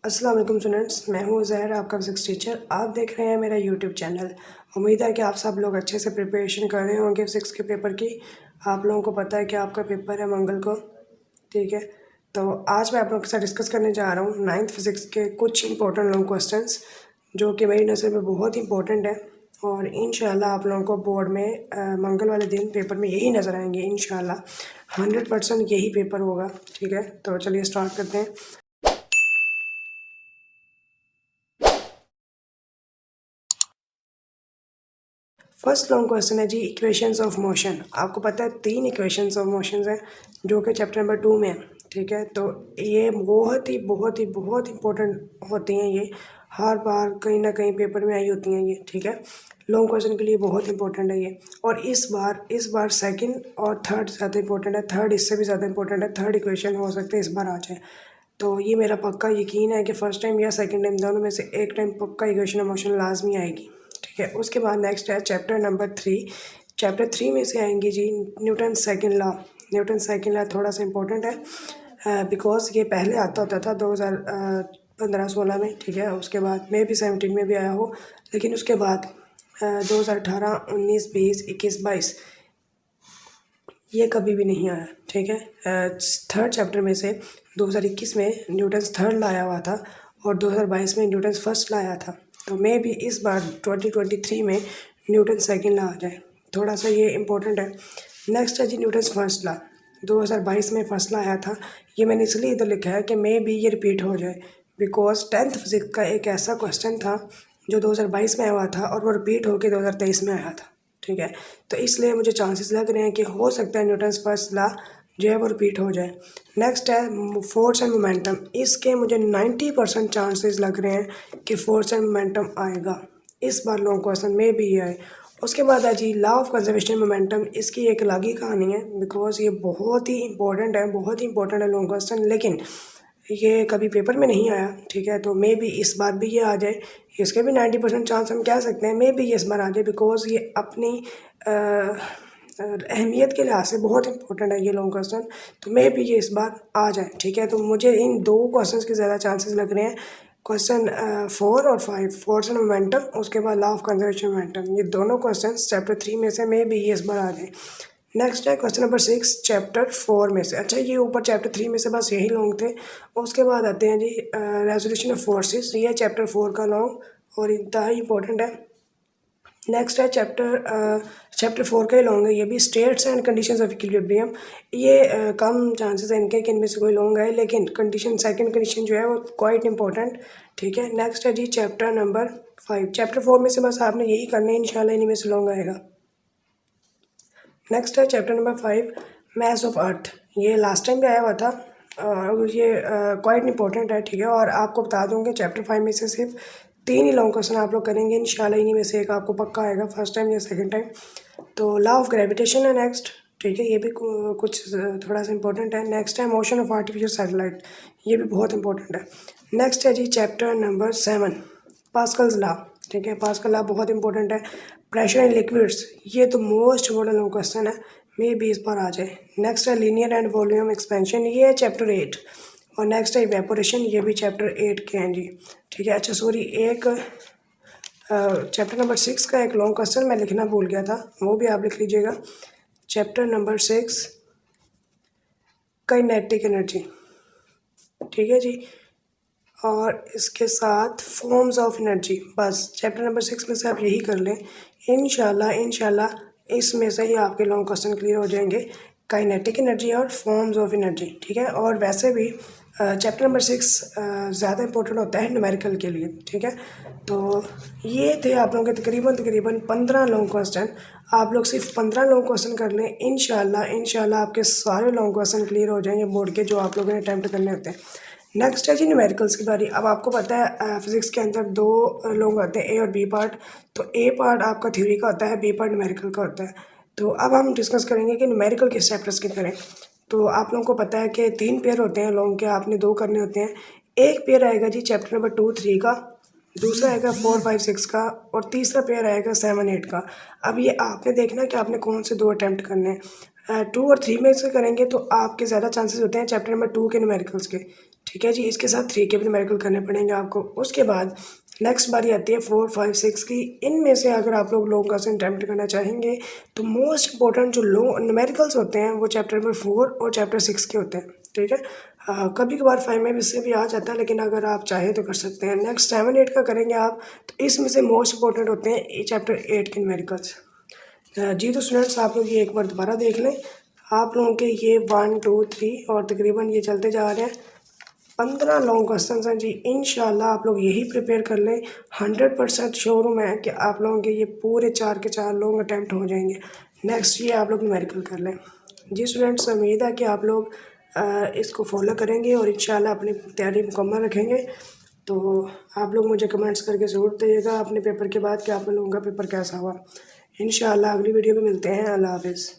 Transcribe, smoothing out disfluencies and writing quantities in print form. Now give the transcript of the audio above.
अस्सलाम वालेकुम स्टूडेंट्स, मैं हूँ ज़हर, आपका फिजिक्स टीचर। आप देख रहे हैं मेरा यूट्यूब चैनल। उम्मीद है कि आप सब लोग अच्छे से प्रिपरेशन कर रहे होंगे फिजिक्स के पेपर की। आप लोगों को पता है कि आपका पेपर है मंगल को, ठीक है। तो आज मैं आप लोगों के साथ डिस्कस करने जा रहा हूँ 9th फिजिक्स के कुछ इंपॉर्टेंट लॉन्ग क्वेश्चंस जो कि मेरी नज़र में बहुत इंपॉर्टेंट है। और इंशाल्लाह आप लोगों को बोर्ड में मंगल वाले दिन पेपर में यही नज़र आएंगे। इंशाल्लाह 100% यही पेपर होगा, ठीक है। तो चलिए स्टार्ट करते हैं। फर्स्ट लॉन्ग क्वेश्चन है जी, इक्वेशंस ऑफ मोशन। आपको पता है 3 इक्वेशंस ऑफ मोशंस हैं जो कि चैप्टर नंबर 2 में है, ठीक है। तो ये बहुत ही इंपॉर्टेंट होती हैं। ये हर बार कहीं ना कहीं पेपर में आई होती हैं ये, ठीक है। लॉन्ग क्वेश्चन के लिए बहुत इंपॉर्टेंट है ये। और इस बार सेकंड और थर्ड ज़्यादा इंपॉर्टेंट है। थर्ड इससे भी ज़्यादा इंपॉर्टेंट है। थर्ड इक्वेशन हो सकता है इस बार आ जाए। तो ये मेरा पक्का यकीन है कि फर्स्ट टाइम या सेकंड टाइम दोनों में से एक टाइम पक्का इक्वेशन ऑफ मोशन लाजमी आएगी, ठीक है। उसके बाद नेक्स्ट है चैप्टर नंबर 3। चैप्टर 3 में से आएंगी जी Newton second law. Newton second law थोड़ा सा इंपॉर्टेंट है बिकॉज ये पहले आता होता था 2015-16 में, ठीक है। उसके बाद मे भी 17 में भी आया हो, लेकिन उसके बाद 2018, 19, 20, 21, 22 ये कभी भी नहीं आया, ठीक है। थर्ड चैप्टर में से 2021 में न्यूटन्स थर्ड लाया हुआ था और 2022 में न्यूटन्स फर्स्ट लाया था। तो मे भी इस बार 2023 में न्यूटन सेकंड ला आ जाए, थोड़ा सा ये इम्पोर्टेंट है। नेक्स्ट है जी न्यूटन्स फर्स्ट ला। 2022 में फर्स्ट ला आया था। ये मैंने इसलिए इधर लिखा है कि मे भी ये रिपीट हो जाए बिकॉज 10th फिजिक्स का एक ऐसा क्वेश्चन था जो 2022 में आया हुआ था और वो रिपीट होकर 2023 में आया था, ठीक है। तो इसलिए मुझे चांसेस लग रहे हैं कि हो सकता है न्यूटन्स फर्स्ट लॉ जो है वो रिपीट हो जाए। नेक्स्ट है फोर्स एंड मोमेंटम। इसके मुझे 90% चांसेस लग रहे हैं कि फोर्स एंड मोमेंटम आएगा इस बार लॉन्ग क्वेश्चन में भी आए। उसके बाद है जी लॉ ऑफ कंजर्वेशन मोमेंटम। इसकी एक अलग ही कहानी है बिकॉज ये बहुत ही इंपॉर्टेंट है लॉन्ग क्वेश्चन, लेकिन ये कभी पेपर में नहीं आया, ठीक है। तो मे भी इस बार भी ये आ जाए। इसके भी 90% चांस हम कह सकते हैं मे भी ये इस बार आ जाए बिकॉज ये अपनी अहमियत के लिहाज से बहुत इंपॉर्टेंट है ये लॉन्ग क्वेश्चन। तो मे भी ये इस बार आ जाए, ठीक है। तो मुझे इन 2 क्वेश्चंस के ज़्यादा चांसेस लग रहे हैं, क्वेश्चन 4 और 5, फोर्स एंड मोमेंटम, उसके बाद लॉ ऑफ कंजर्वेशन मोमेंटम। ये दोनों क्वेश्चन चैप्टर 3 में से मे भी ये इस बार आ जाए। नेक्स्ट है क्वेश्चन नंबर 6 चैप्टर 4 में से। अच्छा, ये ऊपर चैप्टर 3 में से बस यही लॉन्ग थे। उसके बाद आते हैं जी रेजोल्यूशन ऑफ फोर्सेस। ये चैप्टर 4 का लॉन्ग और इंतहा इंपॉर्टेंट है। नेक्स्ट है चैप्टर 4 का ही लॉन्ग है ये भी, states and conditions of equilibrium. ये कम चांसेस हैं इनके कि इनमें से कोई लॉन्ग आए, लेकिन सेकंड कंडीशन जो है वो क्वाइट इंपॉर्टेंट, ठीक है। नेक्स्ट है जी चैप्टर नंबर 5। चैप्टर 4 में से बस आपने यही करना है, इंशाल्लाह इन्हीं में से लॉन्ग आएगा। नेक्स्ट है chapter number 5 mass of earth. ये लास्ट टाइम भी आया हुआ था और ये क्वाइट इंपॉर्टेंट है, ठीक है। और आपको बता दूँगे चैप्टर 5 में से सिर्फ 3 ही लॉन्ग क्वेश्चन आप लोग करेंगे इंशाल्लाह, इन्हीं में से एक आपको पक्का आएगा फर्स्ट टाइम या सेकंड टाइम। तो लॉ ऑफ ग्रेविटेशन है नेक्स्ट, ठीक है। ये भी कुछ थोड़ा सा इंपॉर्टेंट है। नेक्स्ट है मोशन ऑफ आर्टिफिशियल सैटेलाइट। ये भी बहुत इंपॉर्टेंट है। नेक्स्ट है जी चैप्टर नंबर 7 पास्कल्स लॉ, ठीक है। पास्कल लॉ बहुत इंपॉर्टेंट है। प्रेशर इन लिक्विड्स, ये तो मोस्ट इम्पोर्टेंट क्वेश्चन है, मे भी इस बार आ जाए। नेक्स्ट है लीनियर एंड वॉल्यूम एक्सपेंशन, ये है चैप्टर 8। और नेक्स्ट है इवेपोरेशन, ये भी चैप्टर 8 के हैं जी, ठीक है। अच्छा सॉरी, एक चैप्टर नंबर 6 का एक लॉन्ग क्वेश्चन मैं लिखना भूल गया था, वो भी आप लिख लीजिएगा। चैप्टर नंबर 6 काइनेटिक एनर्जी, ठीक है जी। और इसके साथ फॉर्म्स ऑफ एनर्जी, बस चैप्टर नंबर 6 में से आप यही कर लें। इंशाल्लाह इसमें से ही आपके लॉन्ग क्वेश्चन क्लियर हो जाएंगे, काइनेटिक एनर्जी और फॉर्म्स ऑफ एनर्जी, ठीक है। और वैसे भी चैप्टर नंबर 6 ज़्यादा इंपॉर्टेंट होता है न्यूमेरिकल के लिए, ठीक है। तो ये थे आप लोगों के तकरीबन 15 लॉन्ग क्वेश्चन। आप लोग सिर्फ 15 लॉन्ग क्वेश्चन कर लें, इंशाल्लाह आपके सारे लॉन्ग क्वेश्चन क्लियर हो जाएंगे बोर्ड के जो आप लोगों ने अटैम्प्ट करने होते हैं। नेक्स्ट है जी न्यूमेरिकल्स की बारी। अब आपको पता है फिजिक्स के अंदर 2 लोग आते हैं, ए और बी पार्ट। तो ए पार्ट आपका थ्योरी का होता है, बी पार्ट न्यूमेरिकल का होता है। तो अब हम डिस्कस करेंगे कि न्यूमेरिकल किस चैप्टर्स की करें। तो आप लोगों को पता है कि 3 पेयर होते हैं लॉन्ग के, आपने 2 करने होते हैं। एक पेयर आएगा जी चैप्टर नंबर 2, 3 का, दूसरा आएगा 4, 5, 6 का, और तीसरा पेयर आएगा 7, 8 का। अब ये आपने देखना है कि आपने कौन से 2 अटैम्प्ट करने हैं। 2 और 3 में से करेंगे तो आपके ज़्यादा चांसेस होते हैं चैप्टर नंबर 2 के न्यूमेरिकल्स के, ठीक है जी। इसके साथ 3 के भी न्यूमेरिकल करने पड़ेंगे आपको। उसके बाद नेक्स्ट बारी आती है 4, 5, 6 की। इनमें से अगर आप लोग लॉन्ग क्वेश्चन अटैम्प्ट करना चाहेंगे तो मोस्ट इंपॉर्टेंट जो लॉन्ग न्यूमेरिकल्स होते हैं वो चैप्टर नंबर 4 और चैप्टर 6 के होते हैं, ठीक है। कभी कभार 5 में भी इससे भी आ जाता है, लेकिन अगर आप चाहें तो कर सकते हैं। नेक्स्ट 7, 8 का करेंगे आप, तो इसमें से मोस्ट इंपॉर्टेंट होते हैं चैप्टर 8 के न्यूमेरिकल्स। जी तो स्टूडेंट्स, आप लोग ये एक बार दोबारा देख लें। आप लोगों के ये 1, 2, 3 और तकरीबन ये चलते जा रहे हैं 15 लॉन्ग क्वेश्चन हैं जी। इंशाल्लाह आप लोग यही प्रिपेयर कर लें। 100% श्योर हूँ मैं कि आप लोगों के ये पूरे 4 के 4 लॉन्ग अटैम्प्ट हो जाएंगे। नेक्स्ट ये आप लोग न्यूमेरिकल कर लें। जी स्टूडेंट्स, उम्मीद है कि आप लोग इसको फॉलो करेंगे और इंशाल्लाह अपनी तैयारी मुकम्मल रखेंगे। तो आप लोग मुझे कमेंट्स करके ज़रूर दीजिएगा अपने पेपर के बाद कि आप लोगों का पेपर कैसा हुआ। इंशाल्लाह अगली वीडियो में मिलते हैं। अल्लाह हाफ़िज़।